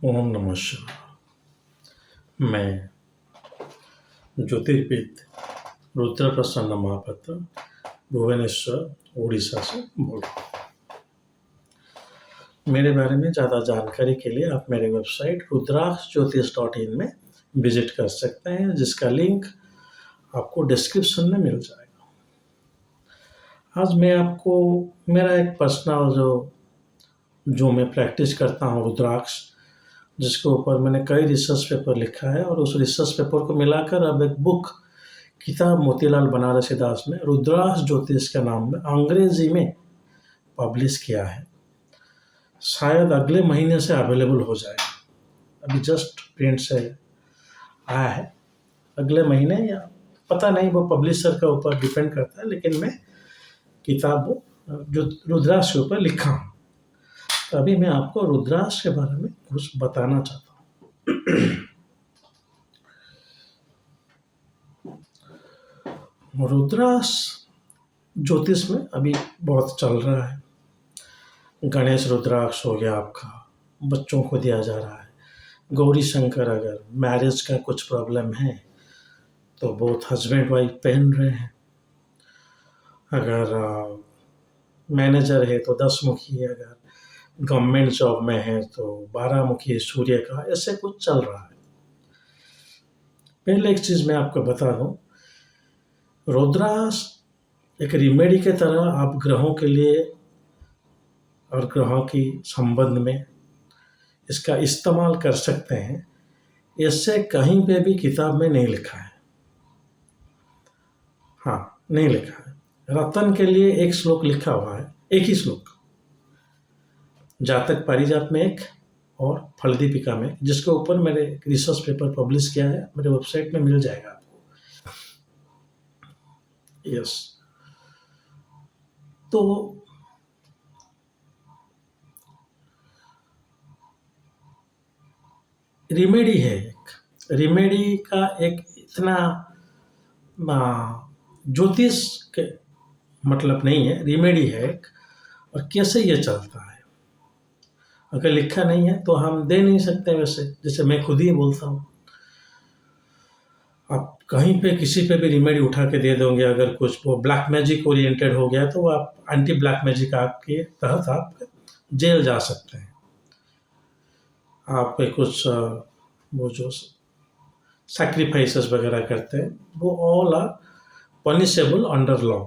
ओम नमः शिवाय। मैं ज्योतिर्विद रुद्र प्रसन्न महापात्र भुवनेश्वर उड़ीसा से बोल रहा हूँ। मेरे बारे में ज़्यादा जानकारी के लिए आप मेरी वेबसाइट rudraksjyotish.in में विजिट कर सकते हैं, जिसका लिंक आपको डिस्क्रिप्शन में मिल जाएगा। आज मैं आपको मेरा एक पर्सनल जो मैं प्रैक्टिस करता हूँ रुद्राक्ष, जिसके ऊपर मैंने कई रिसर्च पेपर लिखा है, और उस रिसर्च पेपर को मिलाकर अब एक बुक किताब मोतीलाल बनारसी दास ने रुद्राक्ष ज्योतिष के नाम में अंग्रेजी में पब्लिश किया है। शायद अगले महीने से अवेलेबल हो जाएगा। अभी जस्ट प्रिंट से आया है, अगले महीने या पता नहीं, वो पब्लिशर के ऊपर डिपेंड करता है, लेकिन मैं किताब जो रुद्राक्ष के ऊपर लिखा हूँ। तो अभी मैं आपको रुद्राक्ष के बारे में कुछ बताना चाहता हूँ। रुद्राक्ष ज्योतिष में अभी बहुत चल रहा है। गणेश रुद्राक्ष हो गया आपका, बच्चों को दिया जा रहा है। गौरी शंकर, अगर मैरिज का कुछ प्रॉब्लम है तो बहुत हस्बैंड वाइफ पहन रहे हैं। अगर मैनेजर है तो 10 मुखी, अगर गवर्नमेंट जॉब में है तो 12 मुखी सूर्य का, ऐसे कुछ चल रहा है। पहले एक चीज़ मैं आपको बता दूं, रुद्राक्ष एक रिमेडी के तरह आप ग्रहों के लिए और ग्रहों की संबंध में इसका इस्तेमाल कर सकते हैं। इससे कहीं पे भी किताब में नहीं लिखा है। हाँ, नहीं लिखा है। रतन के लिए एक श्लोक लिखा हुआ है, एक ही श्लोक, जातक पारिजात में एक और फलदीपिका में, जिसके ऊपर मैंने रिसर्च पेपर पब्लिश किया है, मेरे वेबसाइट में मिल जाएगा आपको। यस, तो रिमेडी है, एक रिमेडी का एक इतना ज्योतिष के मतलब नहीं है, रिमेडी है एक। और कैसे ये चलता है, अगर लिखा नहीं है तो हम दे नहीं सकते। वैसे जैसे मैं खुद ही बोलता हूँ, आप कहीं पे किसी पे भी रिमेडी उठा के दे दोगे, अगर कुछ वो ब्लैक मैजिक ओरिएंटेड हो गया तो आप एंटी ब्लैक मैजिक एक्ट के तहत आप जेल जा सकते हैं। आप कुछ वो जो सैक्रिफाइसेस वगैरह करते हैं, वो all are punishable under law.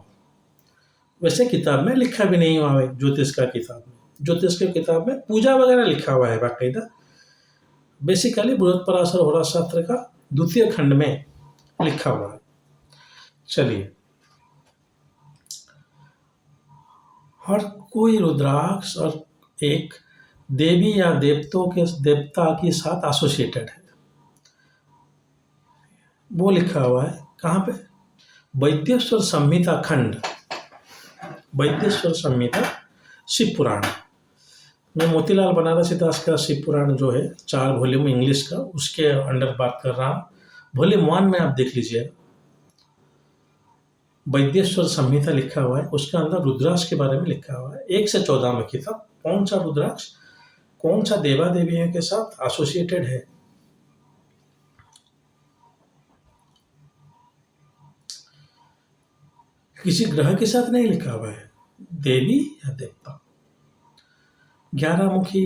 वैसे किताब में लिखा भी नहीं हुआ है। ज्योतिष का किताब में, ज्योतिष के किताब में पूजा वगैरह लिखा हुआ है बाकायदा। बेसिकली बृहत्पराशर होरा शास्त्र का द्वितीय खंड में लिखा हुआ है। चलिए, हर कोई रुद्राक्ष और एक देवी या देवता के साथ एसोसिएटेड है। वो लिखा हुआ है कहाँ पे? वैद्येश्वर संहिता खंड, वैद्येश्वर संहिता शिव पुराण। मैं मोतीलाल बनारसी दास का शिव पुराण जो है 4 वॉल्यूम इंग्लिश का, उसके अंडर बात कर रहा हूँ। वॉल्यूम 1 में आप देख लीजिए, वैद्येश्वर संहिता लिखा हुआ है, उसके अंदर रुद्राक्ष के बारे में लिखा हुआ है 1 से 14 में किताब। कौन सा रुद्राक्ष कौन सा देवा देवियों के साथ एसोसिएटेड है। किसी ग्रह के साथ नहीं लिखा हुआ है, देवी या देवता। 11 मुखी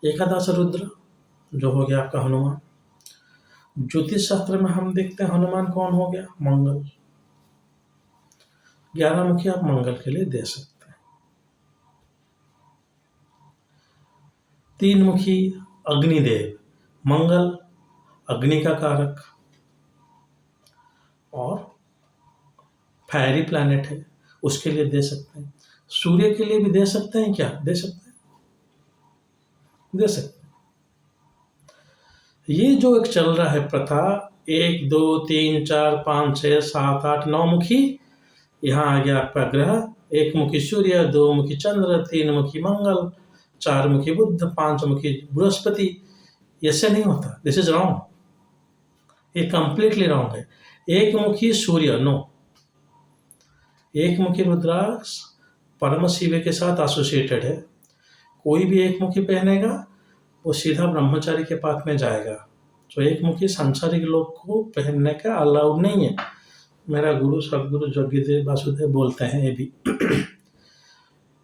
एकादश रुद्र जो हो गया आपका हनुमान। ज्योतिष शास्त्र में हम देखते हैं हनुमान कौन हो गया? मंगल। 11 मुखी आप मंगल के लिए दे सकते हैं। 3 मुखी अग्निदेव, मंगल अग्नि का कारक और फायरी प्लैनेट है, उसके लिए दे सकते हैं। सूर्य के लिए भी दे सकते हैं क्या? दे सकते हैं, दे सकते हैं। ये जो एक चल रहा है प्रथा, 1 2 3 4 5 6 7 8 9 मुखी, यहाँ आ गया आपका ग्रह। 1 मुखी सूर्य, 2 मुखी चंद्र, 3 मुखी मंगल, 4 मुखी बुध, 5 मुखी बृहस्पति। ऐसे नहीं होता, दिस इज रॉन्ग, ये कंप्लीटली रॉन्ग है। 1 मुखी सूर्य, नो। 1 मुखी रुद्राक्ष परम शिव के साथ एसोसिएटेड है। कोई भी 1 मुखी पहनेगा वो सीधा ब्रह्मचारी के पाथ में जाएगा। तो एक मुखी सांसारिक लोग को पहनने का अलाउड नहीं है। मेरा गुरु सदगुरु जग्गीदेव वासुदेव बोलते हैं ये भी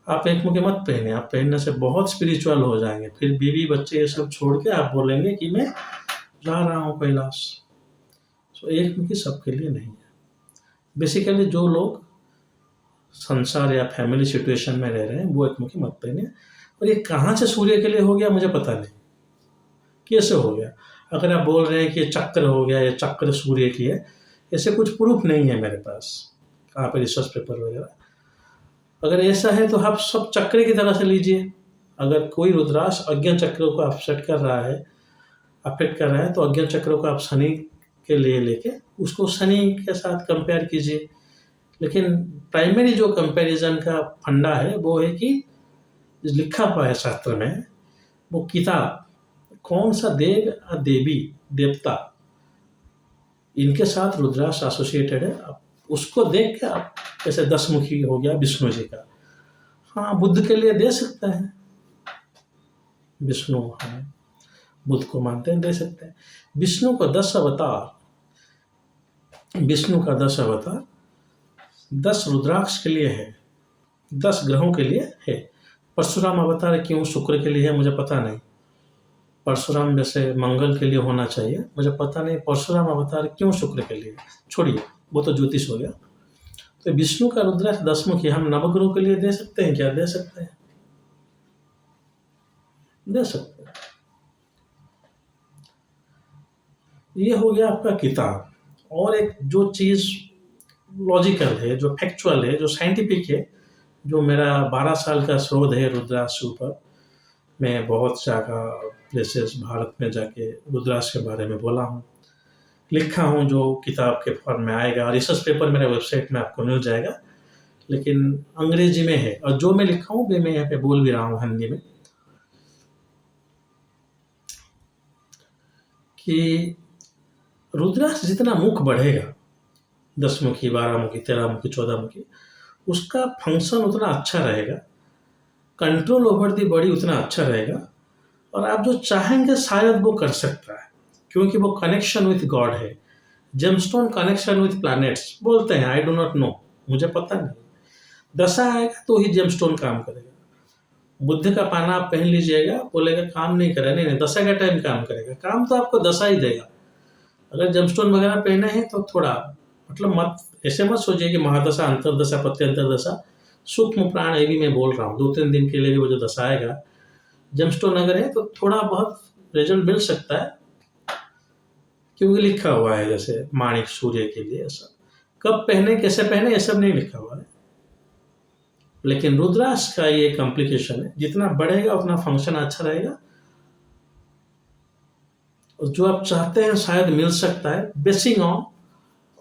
आप एक मुखी मत पहने, आप पहनने से बहुत स्पिरिचुअल हो जाएंगे, फिर बीवी बच्चे ये सब छोड़ के आप बोलेंगे कि मैं जा रहा हूँ कैलाश। तो एक मुखी सबके लिए नहीं है। बेसिकली जो लोग संसार या फैमिली सिचुएशन में रह रहे हैं वो एक मुखी मत पहने। और ये कहाँ से सूर्य के लिए हो गया मुझे पता नहीं, कैसे हो गया। अगर आप बोल रहे हैं कि ये चक्र हो गया, ये चक्र सूर्य की है, ऐसे कुछ प्रूफ नहीं है मेरे पास, कहाँ पे रिसर्च पेपर वगैरह। अगर ऐसा है तो आप सब चक्र की तरह से लीजिए। अगर कोई रुद्राक्ष अज्ञान चक्रों को अपसेट कर रहा है, अफेक्ट कर रहा है, तो अज्ञान चक्रों को आप शनि के लिए लेके उसको शनि के साथ कंपेयर कीजिए। लेकिन प्राइमरी जो कंपैरिजन का फंडा है वो है कि लिखा हुआ है शास्त्र में, वो किताब कौन सा देव या देवी देवता इनके साथ रुद्राक्ष एसोसिएटेड है, आप उसको देख के आप जैसे 10 मुखी हो गया विष्णु जी का, हाँ बुद्ध के लिए दे सकते हैं, विष्णु है, बुद्ध को मानते हैं, दे सकते हैं। विष्णु का 10 अवतार, विष्णु का 10 अवतार 10 रुद्राक्ष के लिए है, 10 ग्रहों के लिए है। परशुराम अवतार क्यों शुक्र के लिए है मुझे पता नहीं, परशुराम जैसे मंगल के लिए होना चाहिए, मुझे पता नहीं परशुराम अवतार क्यों शुक्र के लिए, छोड़िए वो तो ज्योतिष हो गया। तो विष्णु का रुद्राक्ष 10 मुखी हम नवग्रहों के लिए दे सकते हैं क्या? दे सकते हैं, दे सकते हैं। ये हो गया आपका किताब। और एक जो चीज़ लॉजिकल है, जो फैक्चुअल है, जो साइंटिफिक है, जो मेरा 12 साल का शोध है रुद्राक्ष के ऊपर, मैं बहुत जगह प्लेसेस भारत में जाके रुद्राक्ष के बारे में बोला हूँ, लिखा हूँ, जो किताब के फॉर्म में आएगा, रिसर्च पेपर मेरे वेबसाइट में आपको मिल जाएगा, लेकिन अंग्रेजी में है। और जो मैं लिखा हूँ मैं यहाँ पे बोल भी रहा हूँ हिंदी में, कि रुद्राक्ष जितना मुख बढ़ेगा, 10 मुखी, 12 मुखी, 13 मुखी, 14 मुखी, उसका फंक्शन उतना अच्छा रहेगा, कंट्रोल ओवर दी बॉडी उतना अच्छा रहेगा, और आप जो चाहेंगे शायद वो कर सकता है, क्योंकि वो कनेक्शन विथ गॉड है। जेमस्टोन कनेक्शन विथ प्लैनेट्स बोलते हैं, आई डो नॉट नो, मुझे पता नहीं। दशा आएगा तो ही जेमस्टोन काम करेगा। बुद्ध का पाना आप पहन लीजिएगा, बोलेगा काम नहीं करेगा, नहीं नहीं, दशा का टाइम काम करेगा, काम तो आपको दशा ही देगा। अगर जेमस्टोन वगैरह पहने हैं तो थोड़ा मतलब मत ऐसे मत सोचिए कि महादशा, अंतरदशा, प्रत्यंतर दशा, सूक्ष्म प्राण ये भी मैं बोल रहा हूँ, 2-3 दिन के लिए भी वो जो दशा आएगा, जेमस्टोन अगर है तो थोड़ा बहुत रिजल्ट मिल सकता है, क्योंकि लिखा हुआ है जैसे माणिक सूर्य के लिए, ऐसा कब पहने कैसे पहने ये सब नहीं लिखा हुआ है। लेकिन रुद्राक्ष का ये कॉम्प्लिकेशन है, जितना बढ़ेगा उतना फंक्शन अच्छा रहेगा, और जो आप चाहते हैं शायद मिल सकता है, बेसिंग ऑन,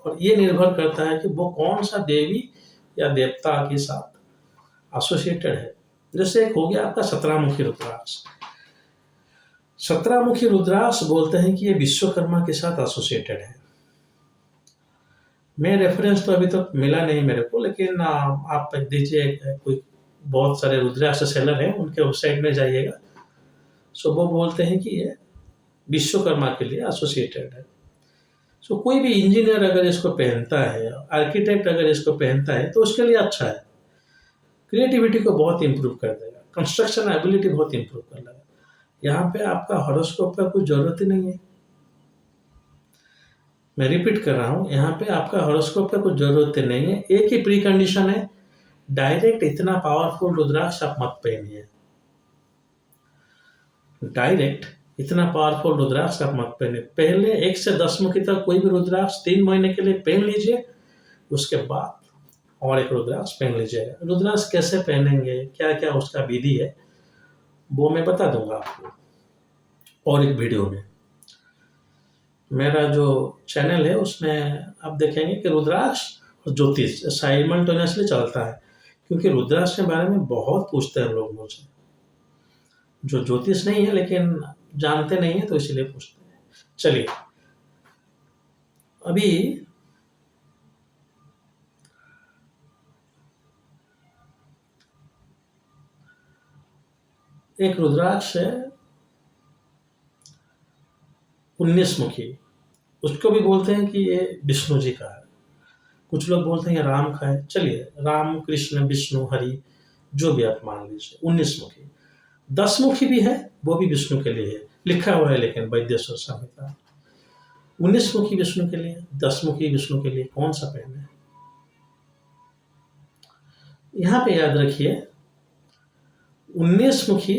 और ये निर्भर करता है कि वो कौन सा देवी या देवता के साथ एसोसिएटेड है। जैसे एक हो गया आपका 17 मुखी रुद्राक्ष। 17 मुखी रुद्राक्ष बोलते हैं कि ये विश्वकर्मा के साथ एसोसिएटेड है। मैं रेफरेंस तो अभी तक मिला नहीं मेरे को, लेकिन आप दीजिए, कोई बहुत सारे रुद्राक्ष सेलर हैं उनके वेबसाइट में जाइएगा, सो वो बोलते हैं कि ये विश्वकर्मा के लिए एसोसिएटेड है। सो कोई भी इंजीनियर अगर इसको पहनता है, आर्किटेक्ट अगर इसको पहनता है तो उसके लिए अच्छा है, क्रिएटिविटी को बहुत इंप्रूव कर देगा, कंस्ट्रक्शन एबिलिटी बहुत इंप्रूव कर देगा। यहाँ पे आपका हॉरोस्कोप का कुछ जरूरत ही नहीं है, मैं रिपीट कर रहा हूँ, यहाँ पे आपका हॉरोस्कोप का कुछ जरूरत ही नहीं है। एक ही प्री कंडीशन है, डायरेक्ट इतना पावरफुल रुद्राक्ष आप मत पहनिए, डायरेक्ट इतना पावरफुल रुद्राक्ष आप मत पहने। पहले 1 से 10 मुखी तक कोई भी रुद्राक्ष 3 महीने के लिए पहन लीजिए, उसके बाद और एक रुद्राक्ष पहन लीजिएगा। रुद्राक्ष कैसे पहनेंगे, क्या क्या उसका विधि है, वो मैं बता दूंगा आपको और एक वीडियो में। मेरा जो चैनल है उसमें आप देखेंगे कि रुद्राक्ष और ज्योतिष साइमल्टेनियसली चलता है, क्योंकि रुद्राक्ष के बारे में बहुत पूछते हैं लोग मुझसे, जो ज्योतिष नहीं है लेकिन जानते नहीं है तो इसीलिए पूछते हैं। चलिए, अभी एक रुद्राक्ष है 19 मुखी, उसको भी बोलते हैं कि ये विष्णु जी का है। कुछ लोग बोलते हैं ये राम का है। चलिए, राम, कृष्ण, विष्णु, हरि, जो भी आप मान लीजिए। 19 मुखी। 10 मुखी भी है, वो भी विष्णु के लिए है, लिखा हुआ है लेकिन वैद्येश्वर संहिता। 19 मुखी विष्णु के लिए, 10 मुखी विष्णु के लिए, कौन सा पहने? यहाँ पे याद रखिए, 19 मुखी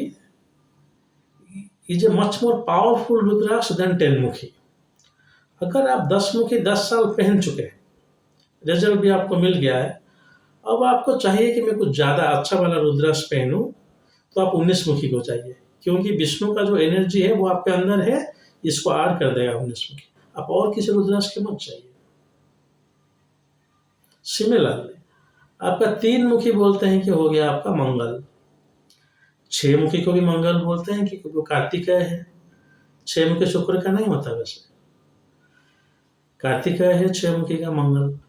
is a much more powerful rudraksha than 10 मुखी। अगर आप 10 मुखी 10 साल पहन चुके हैं, रिजल्ट भी आपको मिल गया है, अब आपको चाहिए कि मैं कुछ ज़्यादा अच्छा वाला रुद्राक्ष पहनूं, तो आप 19 मुखी को चाहिए, क्योंकि विष्णु का जो एनर्जी है वो आपके अंदर है, इसको ऐड कर देगा 19 मुखी। आप और किसी रुद्राक्ष के मत चाहिए। सिमिलरली आपका 3 मुखी बोलते हैं कि हो गया आपका मंगल। 6 मुखी को भी मंगल बोलते हैं कि वो कार्तिकेय है। 6 मुखी शुक्र का नहीं होता, वैसे कार्तिकेय है 6 मुखी का मंगल।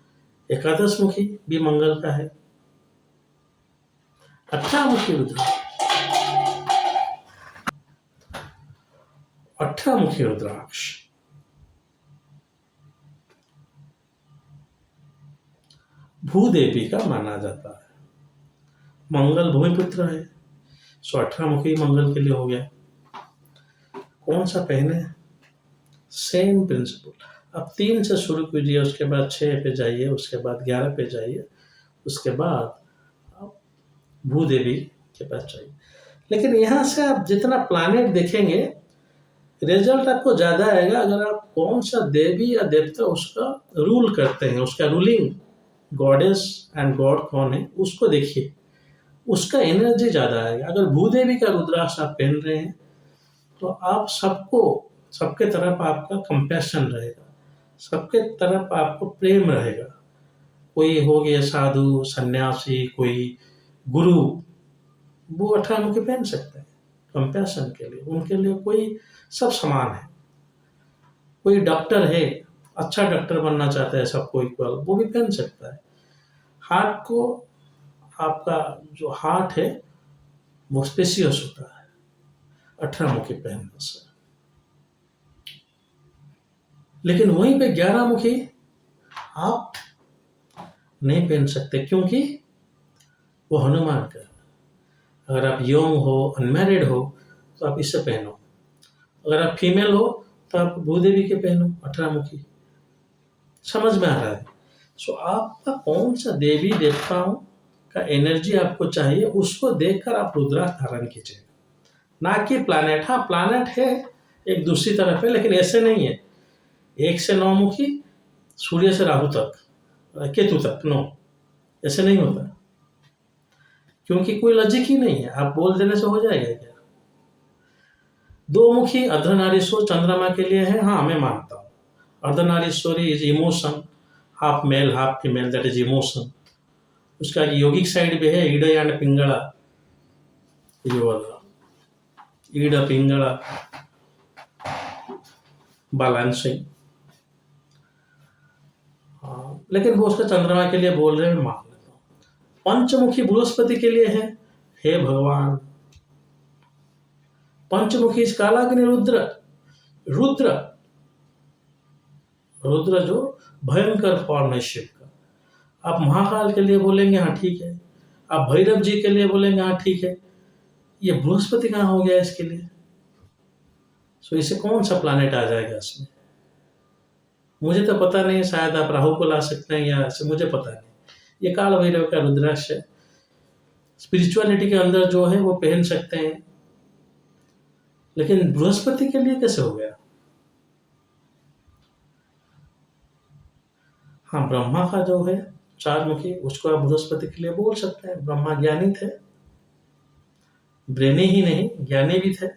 एकादश मुखी भी मंगल का है। 18 मुखी रुद्राक्ष, 18 मुखी रुद्राक्ष भूदेवी का माना जाता है। मंगल भूमिपुत्र है, सो 18 मुखी मंगल के लिए हो गया। कौन सा पहने? Same principle. अब 3 से शुरू कीजिए, उसके बाद 6 पे जाइए, उसके बाद 11 पे जाइए, उसके बाद आप भूदेवी के पास जाइए। लेकिन यहाँ से आप जितना प्लानेट देखेंगे, रिजल्ट आपको ज़्यादा आएगा अगर आप कौन सा देवी या देवता उसका रूल करते हैं, उसका रूलिंग गॉडेस एंड गॉड कौन है उसको देखिए, उसका एनर्जी ज़्यादा आएगा। अगर भूदेवी का रुद्राक्ष आप पहन रहे हैं तो आप सबके तरफ आपका कंपैशन रहेगा, सबके तरफ आपको प्रेम रहेगा। कोई हो गया साधु, सन्यासी, कोई गुरु, वो 18 मुखी पहन सकते हैं कंपैशन के लिए, उनके लिए कोई सब समान है। कोई डॉक्टर है, अच्छा डॉक्टर बनना चाहता है सबको इक्वल, वो भी पहन सकता है। हार्ट को, आपका जो हार्ट है वो स्पेसियस होता है 18 मुखी पहनने से। लेकिन वहीं पे 11 मुखी आप नहीं पहन सकते, क्योंकि वो हनुमान का है। अगर आप यंग हो, अनमैरिड हो, तो आप इसे पहनो। अगर आप फीमेल हो तो आप भूदेवी के पहनो 18 मुखी। समझ में आ रहा है? सो आपका कौन सा देवी देवताओं का एनर्जी आपको चाहिए, उसको देखकर आप रुद्राक्ष धारण कीजिए, ना कि प्लैनेट। हाँ, प्लैनेट है एक दूसरी तरफ है, लेकिन ऐसे नहीं है 1 से 9 मुखी, सूर्य से राहु तक, केतु तक, नो, ऐसे नहीं होता, क्योंकि कोई लॉजिक ही नहीं है। आप बोल देने से हो जाएगा क्या? 2 मुखी अर्धनारीश्वर चंद्रमा के लिए है, हाँ मैं मानता हूँ। Ardhanarishvari is emotion, half male half female, that is emotion. उसका योगिक साइड भी है, ईड एंड पिंगला, ईड पिंगला बैलेंसिंग। लेकिन वो उसका चंद्रमा के लिए बोल रहे हैं, मैं मान लेता हूँ। पंचमुखी बृहस्पति के लिए है। हे भगवान, पंचमुखी कालाग्नि रुद्र, रुद्र रुद्र जो भयंकर फॉर्म है शिव का। आप महाकाल के लिए बोलेंगे, हाँ ठीक है। आप भैरव जी के लिए बोलेंगे, हाँ ठीक है। ये बृहस्पति कहाँ हो गया इसके लिए? सो इसे कौन सा प्लैनेट आ जाएगा इसमें? मुझे तो पता नहीं, शायद आप राहु को ला सकते हैं, या मुझे पता नहीं। ये काल भैरव का रुद्राक्ष है, स्पिरिचुअलिटी के अंदर जो है वो पहन सकते हैं, लेकिन बृहस्पति के लिए कैसे हो गया? हाँ, ब्रह्मा का जो है 4 मुखी, उसको आप बृहस्पति के लिए बोल सकते हैं। ब्रह्मा ज्ञानी थे, ब्रेनी ही नहीं, ज्ञानी भी थे।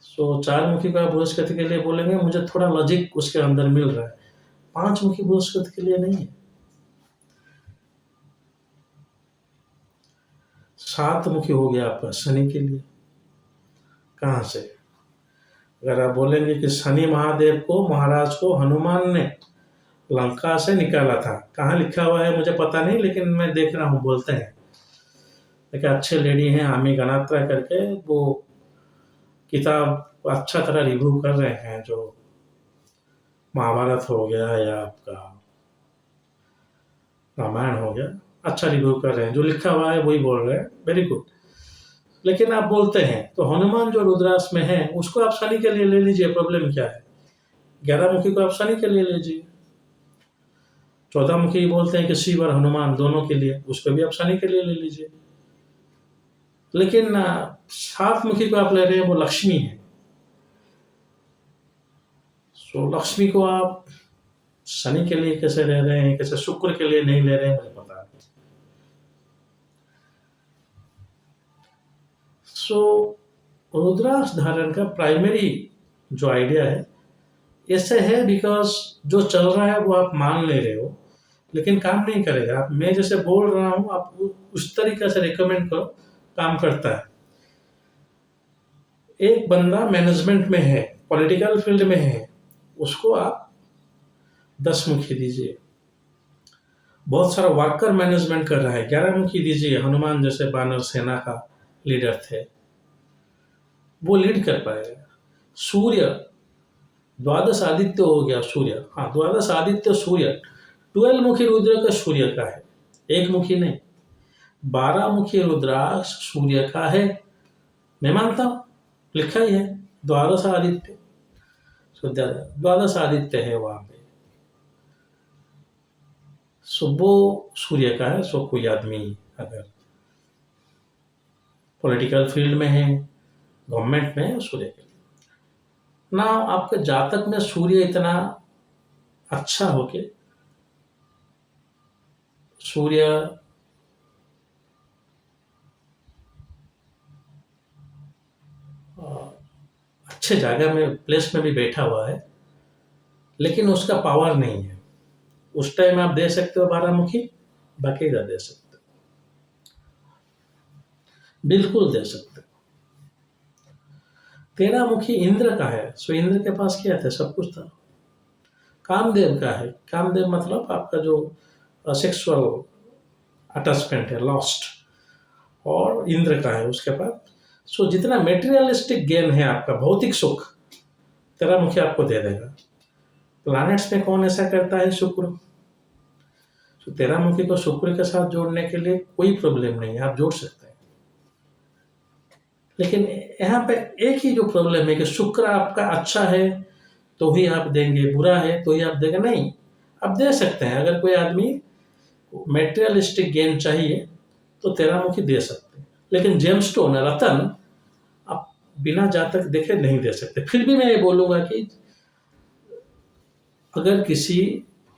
सो 4 मुखी का बृहस्पति के लिए बोलेंगे, मुझे थोड़ा लॉजिक उसके अंदर मिल रहा है। 5 मुखी बृहस्पति के लिए नहीं है। 7 मुखी हो गया आपका शनि के लिए। कहाँ से? अगर आप बोलेंगे कि शनि महादेव को, महाराज को हनुमान ने लंका से निकाला था, कहाँ लिखा हुआ है मुझे पता नहीं, लेकिन मैं देख रहा हूँ बोलते हैं। लेकिन अच्छे लेडी हैं आमी गनात्रा करके, वो किताब अच्छा तरह रिव्यू कर रहे हैं, जो महाभारत हो गया या आपका रामायण हो गया, अच्छा रिव्यू कर रहे हैं, जो लिखा हुआ है वही बोल रहे हैं, वेरी गुड। लेकिन आप बोलते हैं तो हनुमान जो रुद्राक्ष में है उसको आप शनि के लिए ले लीजिए, प्रॉब्लम क्या है? 11 मुखी को आप शनि के लिए लीजिए, 14 मुखी बोलते हैं कि शिव और हनुमान दोनों के लिए, उसको भी आप शनि के लिए ले लीजिए। लेकिन 7 मुखी को आप ले रहे हैं, वो लक्ष्मी है। सो लक्ष्मी को आप शनि के लिए कैसे ले रहे हैं, कैसे शुक्र के लिए नहीं ले रहे हैं, मुझे पता नहीं। सो रुद्राक्ष धारण का प्राइमरी जो आइडिया है ऐसे है, बिकॉज जो चल रहा है वो आप मान ले रहे हो लेकिन काम नहीं करेगा। आप मैं जैसे बोल रहा हूँ आप उस तरीके से रिकमेंड करो, काम करता है। एक बंदा मैनेजमेंट में है, पॉलिटिकल फील्ड में है, उसको आप 10 मुखी दीजिए। बहुत सारा वर्कर मैनेजमेंट कर रहा है, 11 मुखी दीजिए। हनुमान जैसे बानर सेना का लीडर थे, वो लीड कर पाएगा। सूर्य, द्वादश आदित्य हो गया सूर्य, हाँ द्वादश आदित्य सूर्य, 12 मुखी रुद्र का सूर्य का है, 1 मुखी नहीं। 12 मुखी रुद्राक्ष सूर्य का है, मैं मानता हूँ, लिखा ही है द्वादश आदित्य, द्वादश आदित्य है वहां पे। सो वो सूर्य का है। सो कोई आदमी अगर पॉलिटिकल फील्ड में है, गवर्नमेंट में है, सूर्य के लिए ना। आपके जातक में सूर्य इतना अच्छा हो के सूर्य अच्छे जगह में, प्लेस में भी बैठा हुआ है, लेकिन उसका पावर नहीं है। उस टाइम आप दे सकते हो 12 मुखी, बाकायदा दे सकते हो, बिल्कुल दे सकते हो। 13 मुखी इंद्र का है। सो इंद्र के पास क्या था? सब कुछ था। कामदेव का है, कामदेव मतलब आपका जो सेक्सुअल अटैचमेंट है, लॉस्ट, और इंद्र का है उसके पास। सो जितना मेटेरियलिस्टिक गेन है आपका, भौतिक सुख, 13 मुखी आपको दे देगा। प्लैनेट्स में कौन ऐसा करता है? शुक्र। तो 13 मुखी को शुक्र के साथ जोड़ने के लिए कोई प्रॉब्लम नहीं है, आप जोड़ सकते हैं। लेकिन यहाँ पे एक ही जो प्रॉब्लम है कि शुक्र आपका अच्छा है तो ही आप देंगे, बुरा है तो ही आप देंगे, नहीं, आप दे सकते हैं। अगर कोई आदमी मेटेरियलिस्टिक गेन चाहिए तो 13 मुखी दे सकते हैं। लेकिन जेमस्टोन, रतन, आप बिना जातक देखे नहीं दे सकते। फिर भी मैं ये बोलूँगा कि अगर किसी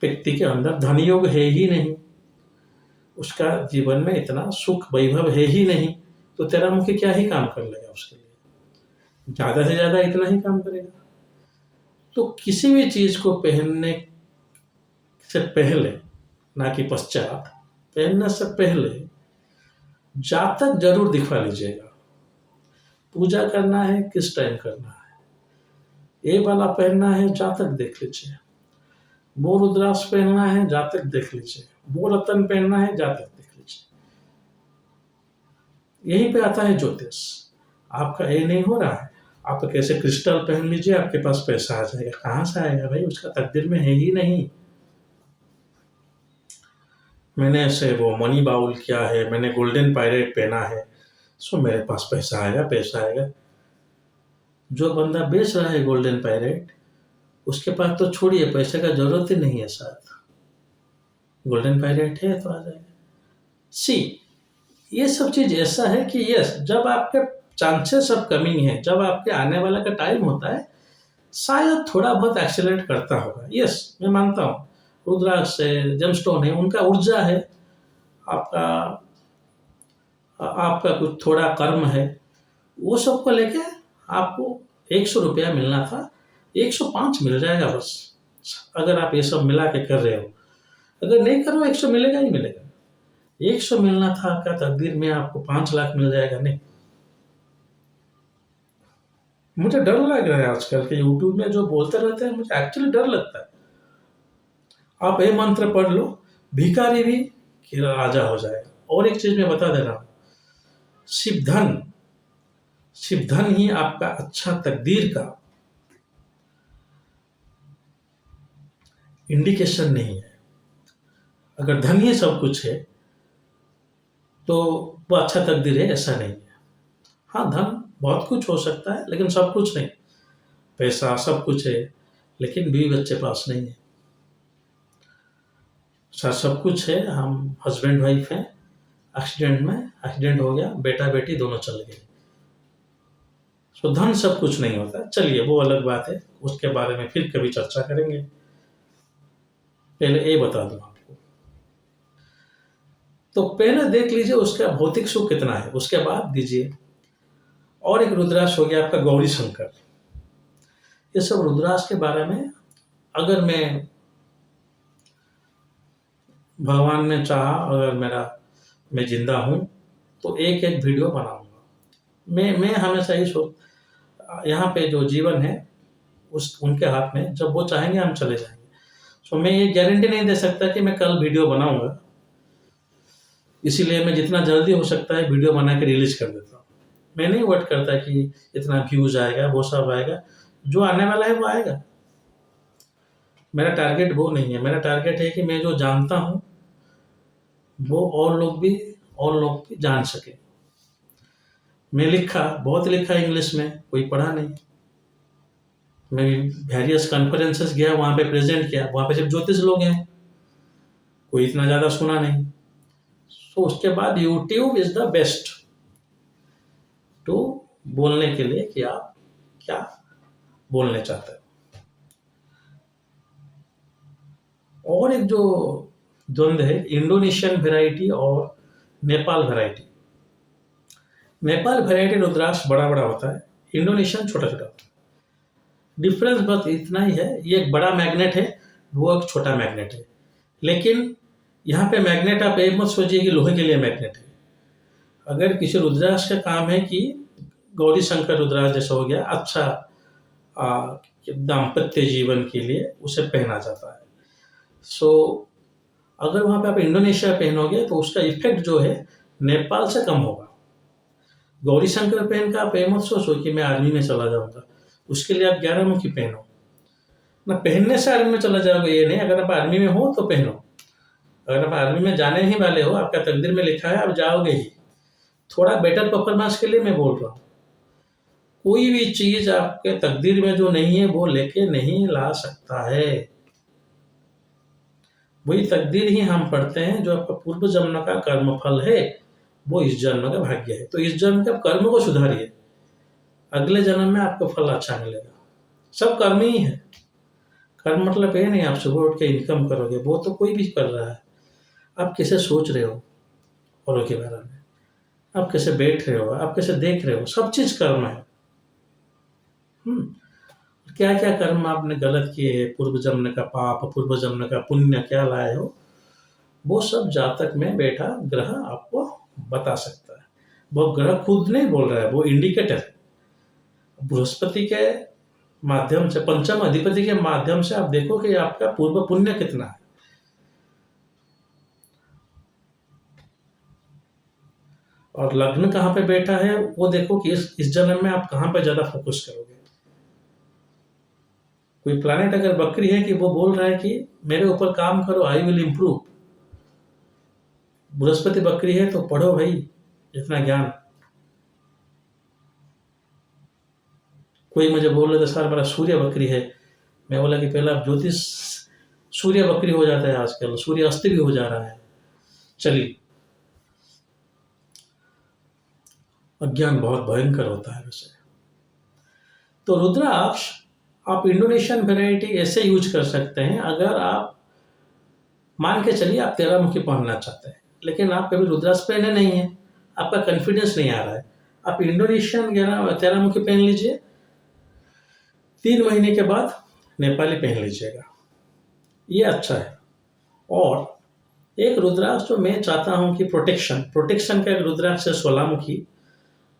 व्यक्ति के अंदर धन योग है ही नहीं, उसका जीवन में इतना सुख वैभव है ही नहीं, तो 13 मुखी क्या ही काम कर लेगा उसके लिए? ज़्यादा से ज़्यादा इतना ही काम करेगा। तो किसी भी चीज़ को पहनने से पहले, ना कि पश्चात, पहनने से पहले जातक जरूर दिखवा लीजिएगा। पूजा करना है किस टाइम करना है, ये वाला पहनना है, जातक देख लीजिए। वो रुद्राक्ष पहनना है, जातक देख लीजिए। वो रतन पहनना है, जातक देख लीजिए। यहीं पे आता है ज्योतिष। आपका ये नहीं हो रहा है, आप कैसे क्रिस्टल पहन लीजिए, आपके पास पैसा आ जाएगा। कहाँ से आएगा भाई? उसका तकदीर में है ही नहीं। मैंने ऐसे वो मनी बाउल किया है, मैंने गोल्डन पायरेट पहना है, सो मेरे पास पैसा आएगा, पैसा आएगा। जो बंदा बेच रहा है गोल्डन पायरेट, उसके पास तो छोड़िए, पैसे का जरूरत ही नहीं है, साथ गोल्डन पायरेट है तो आ जाएगा। सी, ये सब चीज ऐसा है कि यस, जब आपके चांसेस ऑफ कमिंग है, जब आपके आने वाला का टाइम होता है, शायद थोड़ा बहुत एक्सेलरेट करता होगा। यस, मैं मानता हूँ। रुद्राक्ष है, जेमस्टोन है, उनका ऊर्जा है, आपका आपका कुछ थोड़ा कर्म है, वो सब को लेके आपको 100 रुपया मिलना था, 105 मिल जाएगा बस। अगर आप ये सब मिला के कर रहे हो, अगर नहीं करो 100 मिलेगा ही मिलेगा। 100 मिलना था आपका तकदीर में, आपको 5 लाख मिल जाएगा, नहीं। मुझे डर लग रहा है आजकल के यूट्यूब में जो बोलते रहते हैं, मुझे एक्चुअली डर लगता है। आप ये मंत्र पढ़ लो, भिखारी भी राजा हो जाएगा। और एक चीज मैं बता दे रहा हूँ, शिव धन सिर्फ धन ही आपका अच्छा तकदीर का इंडिकेशन नहीं है। अगर धन ही सब कुछ है तो वो अच्छा तकदीर है, ऐसा नहीं है। हाँ, धन बहुत कुछ हो सकता है लेकिन सब कुछ नहीं। पैसा सब कुछ है लेकिन बीवी बच्चे पास नहीं है। सब कुछ है, हम हस्बैंड वाइफ हैं, एक्सीडेंट हो गया, बेटा बेटी दोनों चल गए। तो धन सब कुछ नहीं होता। चलिए वो अलग बात है, उसके बारे में फिर कभी चर्चा करेंगे। पहले ये बता दूं आपको, तो पहले देख लीजिए उसका भौतिक सुख कितना है, उसके बाद दीजिए। और एक रुद्राक्ष हो गया आपका गौरी शंकर। ये सब रुद्राक्ष के बारे में अगर भगवान ने चाहा, अगर मैं जिंदा हूं तो एक एक वीडियो बनाऊंगा। मैं हमेशा ही यहाँ पे जो जीवन है उनके हाथ में, जब वो चाहेंगे हम चले जाएंगे। तो मैं ये गारंटी नहीं दे सकता कि मैं कल वीडियो बनाऊंगा, इसीलिए मैं जितना जल्दी हो सकता है वीडियो बना के रिलीज कर देता हूँ। मैं नहीं वेट करता कि इतना व्यूज आएगा, वो सब आएगा। जो आने वाला है वो आएगा। मेरा टारगेट वो नहीं है। मेरा टारगेट है कि मैं जो जानता हूँ वो और लोग भी जान सके। मैं बहुत लिखा इंग्लिश में, कोई पढ़ा नहीं। मैं वेरियस कॉन्फ्रेंसेस गया, वहाँ पे प्रेजेंट किया, वहाँ पे सिर्फ ज्योतिष लोग हैं, कोई इतना ज़्यादा सुना नहीं। तो उसके बाद YouTube is the best to बोलने के लिए कि आप क्या बोलने चाहते हैं। और एक जो द्वंद्व है, इंडोनेशियन वैरायटी और नेपाल वैरायटी। नेपाल वैरायटी रुद्राक्ष बड़ा बड़ा होता है, इंडोनेशियन छोटा छोटा होता है। डिफरेंस बस इतना ही है, ये एक बड़ा मैग्नेट है, वो एक छोटा मैग्नेट है। लेकिन यहाँ पे मैग्नेट आप एक मत सोचिए कि लोहे के लिए मैग्नेट है। अगर किसी रुद्राक्ष का काम है कि गौरी शंकर रुद्राक्ष जैसा हो गया, अच्छा दाम्पत्य जीवन के लिए उसे पहना जाता है। सो अगर वहाँ पे आप इंडोनेशिया पहनोगे तो उसका इफेक्ट जो है नेपाल से कम होगा। गौरी शंकर पहन का आप मत सोचो कि मैं आर्मी में चला जाऊंगा, उसके लिए आप 11 मुखी पहनो ना। पहनने से आर्मी में चला जाओगे ये नहीं, अगर आप आर्मी में हो तो पहनो। अगर आप आर्मी में जाने ही वाले हो, आपका तकदीर में लिखा है आप जाओगे ही। थोड़ा बेटर परफॉर्मेंस के लिए मैं बोल रहा हूँ। कोई भी चीज आपके तकदीर में जो नहीं है वो लेके नहीं ला सकता है। वही तकदीर ही हम पढ़ते हैं, जो आपका पूर्व जन्म का कर्म फल है वो इस जन्म का भाग्य है। तो इस जन्म के कर्म को सुधारिए, अगले जन्म में आपको फल अच्छा मिलेगा। सब कर्म ही है। कर्म मतलब ये नहीं आप सुबह उठ के इनकम करोगे, वो तो कोई भी कर रहा है। आप कैसे सोच रहे हो औरों के बारे में, आप कैसे बैठ रहे हो, आप कैसे देख रहे हो, सब चीज कर्म है। क्या क्या कर्म आपने गलत किए, पूर्व जन्म का पाप, पूर्व जन्म का पुण्य क्या लाए हो, वो सब जातक में बैठा ग्रह आपको बता सकता है। वो ग्रह खुद नहीं बोल रहा है, वो इंडिकेटर है। बृहस्पति के माध्यम से, पंचम अधिपति के माध्यम से आप देखो कि आपका पूर्व पुण्य कितना है। और लग्न कहाँ पे बैठा है वो देखो कि इस जन्म में आप कहाँ पे ज्यादा फोकस करोगे। कोई प्लैनेट अगर बकरी है कि वो बोल रहा है कि मेरे ऊपर काम करो, आई विल इम्प्रूव। बृहस्पति बकरी है तो पढ़ो भाई इतना ज्ञान। कोई मुझे बोल रहे थे सर मेरा सूर्य बकरी है, मैं बोला कि पहले आप ज्योतिष, सूर्य बकरी हो जाता है आजकल, सूर्य अस्त भी हो जा रहा है। चलिए, अज्ञान बहुत भयंकर होता है वैसे। तो रुद्राक्ष आप इंडोनेशियन वैरायटी ऐसे यूज कर सकते हैं। अगर आप मान के चलिए आप 13 मुखी पहनना चाहते हैं लेकिन आप कभी रुद्राक्ष पहने नहीं है, आपका कॉन्फिडेंस नहीं आ रहा है, आप इंडोनेशियन 13 मुखी पहन लीजिए। 3 महीने के बाद नेपाली पहन लीजिएगा, ये अच्छा है। और एक रुद्राक्ष जो मैं चाहता हूं कि प्रोटेक्शन का एक रुद्राक्ष है 16 मुखी,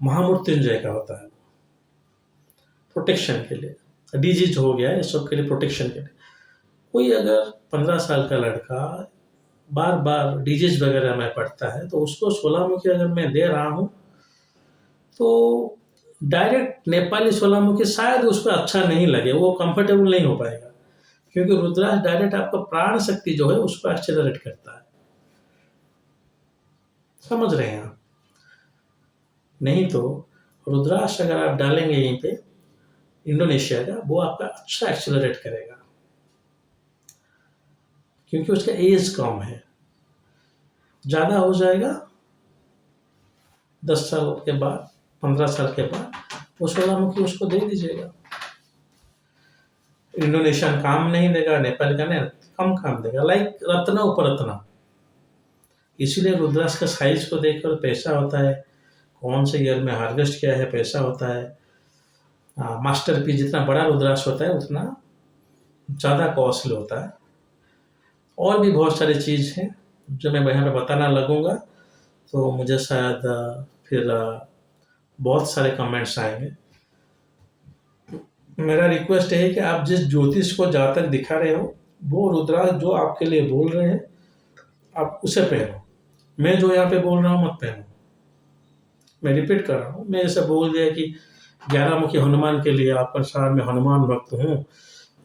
महामृत्युंजय का होता है, प्रोटेक्शन के लिए। डिजीज हो गया है सब के लिए, प्रोटेक्शन के लिए। कोई अगर 15 साल का लड़का बार बार डिजीज वगैरह में पड़ता है तो उसको 16 मुखी अगर मैं दे रहा हूं तो डायरेक्ट नेपाली ज्वालामुखी शायद उसको अच्छा नहीं लगे, वो कंफर्टेबल नहीं हो पाएगा, क्योंकि रुद्राक्ष डायरेक्ट आपका प्राण शक्ति जो है उसको एक्सेलरेट करता है। समझ रहे हैं आप? नहीं तो रुद्राक्ष अगर आप डालेंगे यहीं पे इंडोनेशिया का, वो आपका अच्छा एक्सेलरेट करेगा, क्योंकि उसका एज कम है। ज़्यादा हो जाएगा 10 साल के बाद, 15 साल के बाद वो ज्वालामुखी उसको दे दीजिएगा। इंडोनेशियन काम नहीं देगा, नेपाल का नहीं, कम काम देगा, लाइक रत्ना उपरत्ना। इसीलिए रुद्राक्ष का साइज को देखकर पैसा होता है, कौन से ईयर में हार्वेस्ट किया है पैसा होता है। मास्टर पीस जितना बड़ा रुद्राक्ष होता है उतना ज़्यादा कॉस्टली होता है। और भी बहुत सारी चीज़ हैं जो मैं यहाँ पे बताना लगूंगा तो मुझे शायद फिर बहुत सारे कमेंट्स आएंगे। मेरा रिक्वेस्ट है कि आप जिस ज्योतिष को जहाँ तक दिखा रहे हो, वो रुद्राक्ष जो आपके लिए बोल रहे हैं आप उसे पहनो। मैं जो यहाँ पे बोल रहा हूँ मत पहनो। मैं रिपीट कर रहा हूँ, मैं ऐसे बोल दिया कि 11 मुखी हनुमान के लिए आपका सार में हनुमान भक्त हूँ,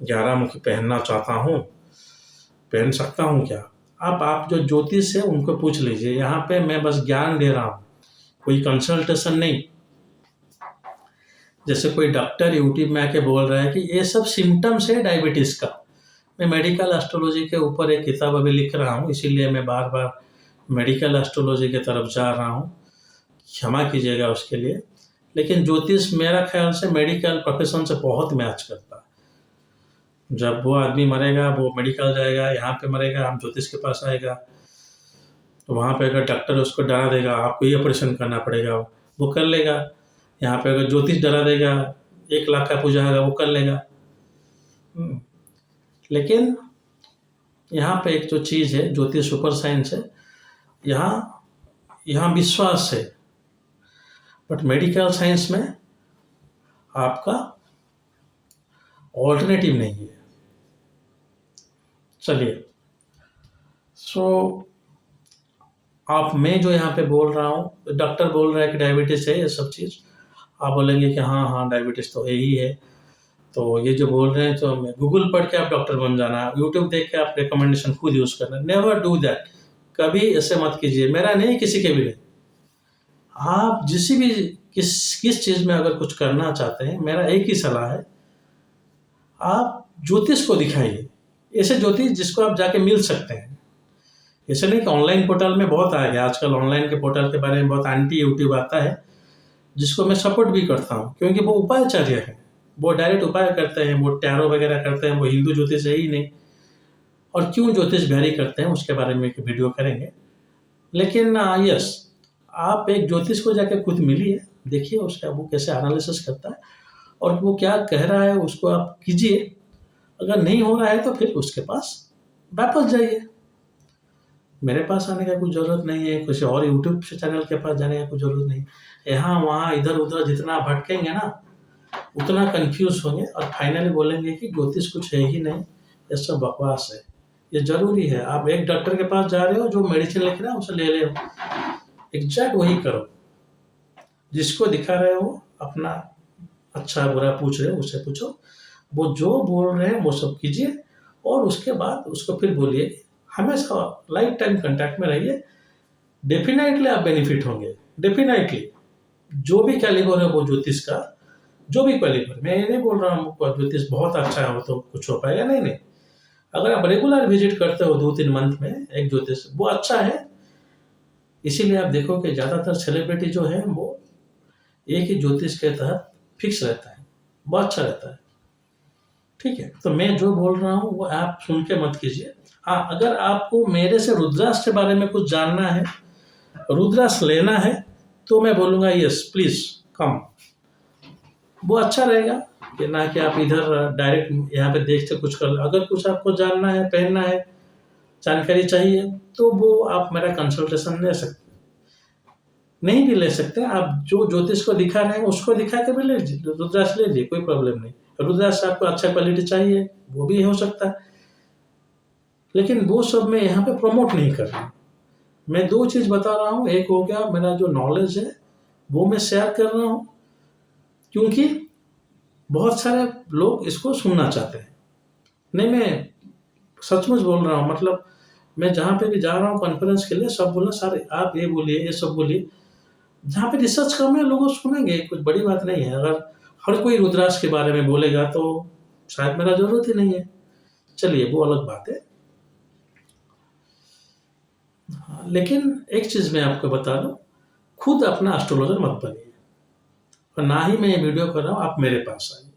11 मुखी पहनना चाहता हूँ, पहन सकता हूँ क्या? आप जो ज्योतिष है उनको पूछ लीजिए। यहाँ पे मैं बस ज्ञान दे रहा हूँ, कोई कंसल्टेशन नहीं। जैसे कोई डॉक्टर यूट्यूब में आके बोल रहा है कि ये सब सिम्टम्स है डायबिटीज़ का। मैं मेडिकल एस्ट्रोलॉजी के ऊपर एक किताब अभी लिख रहा हूँ, इसीलिए मैं बार बार मेडिकल एस्ट्रोलॉजी की तरफ जा रहा हूँ, क्षमा कीजिएगा उसके लिए। लेकिन ज्योतिष मेरा ख्याल से मेडिकल प्रोफेशन से बहुत मैच करता है। जब वो आदमी मरेगा वो मेडिकल जाएगा, यहाँ पे मरेगा हम ज्योतिष के पास आएगा, तो वहाँ पे अगर डॉक्टर उसको डरा देगा आपको ये ऑपरेशन करना पड़ेगा, वो कर लेगा। यहाँ पे अगर ज्योतिष डरा देगा 1 लाख का पूजा होगा, वो कर लेगा। लेकिन यहाँ पे एक जो चीज़ है, ज्योतिष सुपर साइंस है, यहाँ विश्वास है, बट मेडिकल साइंस में आपका ऑल्टरनेटिव नहीं है। चलिए, मैं जो यहाँ पे बोल रहा हूँ, डॉक्टर बोल रहा है कि डायबिटीज़ है, ये सब चीज़ आप बोलेंगे कि हाँ डायबिटीज़ तो है ही है, तो ये जो बोल रहे हैं तो मैं गूगल पढ़ के आप डॉक्टर बन जाना, यूट्यूब देख के आप रिकमेंडेशन खुद यूज़ करना। नेवर डू दैट, कभी ऐसे मत कीजिए। मेरा नहीं, किसी के भी नहीं। आप किस चीज़ में अगर कुछ करना चाहते हैं, मेरा एक ही सलाह है, आप ज्योतिष को दिखाइए। ऐसे ज्योतिष जिसको आप जाके मिल सकते हैं। ऐसे नहीं कि ऑनलाइन पोर्टल में बहुत आ गया आजकल, ऑनलाइन के पोर्टल के बारे में बहुत एंटी यूट्यूब आता है, जिसको मैं सपोर्ट भी करता हूँ, क्योंकि वो उपायचार्य है, वो डायरेक्ट उपाय करते हैं, वो टैरो वगैरह करते हैं, वो हिंदू ज्योतिष है ही नहीं। और क्यों ज्योतिष वैरी करते हैं उसके बारे में एक वीडियो करेंगे। लेकिन यस, आप एक ज्योतिष को जाकर खुद मिलिए, देखिए उसका वो कैसे एनालिसिस करता है और वो क्या कह रहा है उसको आप कीजिए। अगर नहीं हो रहा है तो फिर उसके पास वापस जाइए। मेरे पास आने का कोई ज़रूरत नहीं है, किसी और यूट्यूब चैनल के पास जाने का कोई ज़रूरत नहीं। यहाँ वहाँ इधर उधर जितना भटकेंगे ना, उतना कंफ्यूज होंगे और फाइनली बोलेंगे कि ज्योतिष कुछ है ही नहीं, ये सब बकवास है। ये ज़रूरी है, आप एक डॉक्टर के पास जा रहे हो, जो मेडिसिन लिख रहा है उसे ले ले, एग्जैक्ट वही करो। जिसको दिखा रहे हो अपना अच्छा बुरा पूछ रहे हो उससे पूछो, वो जो बोल रहे हैं वो सब कीजिए और उसके बाद उसको फिर बोलिए। हमेशा लाइफ टाइम कांटेक्ट में रहिए, डेफिनेटली आप बेनिफिट होंगे। डेफिनेटली जो भी कैलिबर है वो ज्योतिष का, जो भी कैलिबर, मैं ये नहीं बोल रहा हूँ ज्योतिष बहुत अच्छा हो तो कुछ हो पाएगा, नहीं। अगर आप रेगुलर विजिट करते हो 2-3 मंथ में एक ज्योतिष, वो अच्छा है। इसीलिए आप देखो कि ज़्यादातर सेलिब्रिटी जो है वो एक ही ज्योतिष के तहत फिक्स रहता है, बहुत अच्छा रहता है। ठीक है, तो मैं जो बोल रहा हूँ वो आप सुन के मत कीजिए। हाँ, अगर आपको मेरे से रुद्राक्ष के बारे में कुछ जानना है, रुद्राक्ष लेना है, तो मैं बोलूँगा यस प्लीज़ कम। वो अच्छा रहेगा कि ना कि आप इधर डायरेक्ट यहाँ पे देख के कुछ कर। अगर कुछ आपको जानना है, पहनना है, जानकारी चाहिए, तो वो आप मेरा कंसल्टेशन ले सकते हैं। नहीं भी ले सकते, आप जो ज्योतिष को दिखा रहे हैं उसको दिखा के भी ले लीजिए, रुद्राक्ष ले लीजिए, कोई प्रॉब्लम नहीं। रुद्राक्ष आपको अच्छा क्वालिटी चाहिए वो भी हो सकता है, लेकिन वो सब मैं यहाँ पे प्रमोट नहीं कर रहा हूँ। मैं 2 चीज़ बता रहा हूँ, एक हो गया मेरा जो नॉलेज है वो मैं शेयर कर रहा हूँ, क्योंकि बहुत सारे लोग इसको सुनना चाहते हैं। नहीं, मैं सचमुच बोल रहा हूँ, मतलब मैं जहाँ पे भी जा रहा हूँ कॉन्फ्रेंस के लिए, सब बोला सर आप ये बोलिए, ये सब बोलिए। जहाँ पे रिसर्च कम है लोग सुनेंगे, कुछ बड़ी बात नहीं है। अगर हर कोई रुद्राक्ष के बारे में बोलेगा तो शायद मेरा ज़रूरत ही नहीं है। चलिए वो अलग बात है। हाँ, लेकिन एक चीज़ मैं आपको बता दूँ, खुद अपना एस्ट्रोलॉजर मत बनिए, और ना ही मैं ये वीडियो कर रहा हूँ, आप मेरे पास आइए।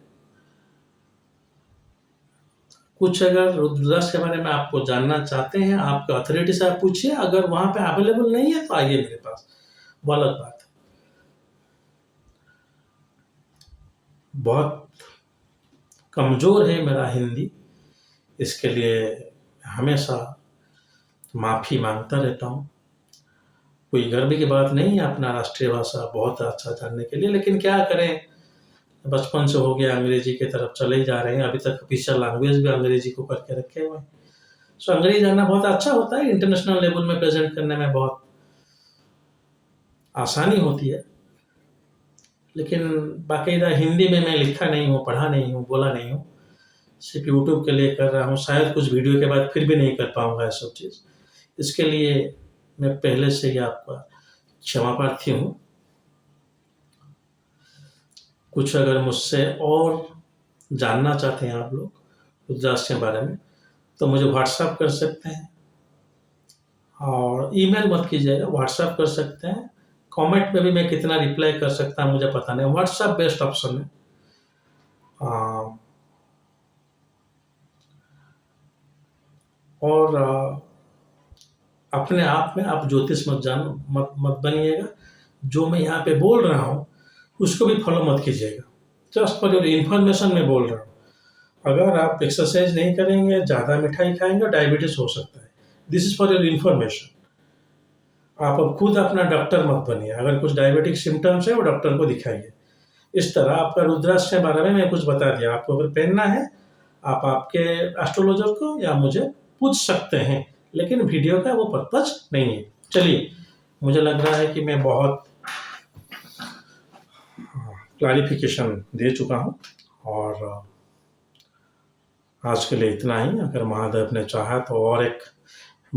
कुछ अगर रुद्राक्ष के बारे में आपको जानना चाहते हैं, आपके अथॉरिटी से आप पूछिए, अगर वहाँ पे अवेलेबल नहीं है तो आइए मेरे पास, वो अलग बात है। बहुत कमज़ोर है मेरा हिंदी, इसके लिए हमेशा माफ़ी मांगता रहता हूँ। कोई गर्व की बात नहीं है अपना राष्ट्रीय भाषा बहुत अच्छा जानने के लिए, लेकिन क्या करें, बचपन से हो गया अंग्रेजी की तरफ चले ही जा रहे हैं। अभी तक ऑफिशियल लैंग्वेज भी अंग्रेजी को करके रखे हुए हैं। सो अंग्रेजी जानना बहुत अच्छा होता है, इंटरनेशनल लेवल में प्रेजेंट करने में बहुत आसानी होती है। लेकिन बाकायदा हिंदी में मैं लिखा नहीं हूँ, पढ़ा नहीं हूँ, बोला नहीं हूँ, सिर्फ यूट्यूब के लिए कर रहा हूँ। शायद कुछ वीडियो के बाद फिर भी नहीं कर पाऊँगा ये सब चीज़। इसके लिए मैं पहले से ही आपका क्षमा प्रार्थी हूँ। कुछ अगर मुझसे और जानना चाहते हैं आप लोग रुद्राक्ष के बारे में, तो मुझे व्हाट्सएप कर सकते हैं, और ईमेल मत कीजिएगा, व्हाट्सएप कर सकते हैं। कमेंट में भी मैं कितना रिप्लाई कर सकता हूँ मुझे पता नहीं, व्हाट्सएप बेस्ट ऑप्शन है। और अपने आप में आप ज्योतिष मत बनिएगा। जो मैं यहाँ पे बोल रहा हूँ उसको भी फॉलो मत कीजिएगा। जस्ट फॉर योर इन्फॉर्मेशन मैं बोल रहा हूँ। अगर आप एक्सरसाइज नहीं करेंगे, ज़्यादा मिठाई खाएंगे, डायबिटीज़ हो सकता है। This is for your information. आप अब खुद अपना डॉक्टर मत बनिए। अगर कुछ डायबिटिक सिम्टम्स है वो डॉक्टर को दिखाइए। इस तरह आपका रुद्राक्ष के बारे में मैं कुछ बता दिया। आपको अगर पहनना है आप आपके एस्ट्रोलॉजर को या मुझे पूछ सकते हैं, लेकिन वीडियो का वो पर्पज नहीं है। चलिए, मुझे लग रहा है कि मैं बहुत क्लैरिफिकेशन दे चुका हूँ, और आज के लिए इतना ही। अगर महादेव ने चाहा तो और एक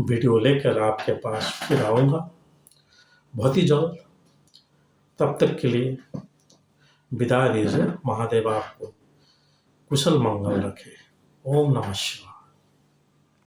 वीडियो लेकर आपके पास फिर आऊँगा बहुत ही जल्द। तब तक के लिए विदा दीजिए। महादेव आपको कुशल मंगल रखे। ओम नमः शिवाय।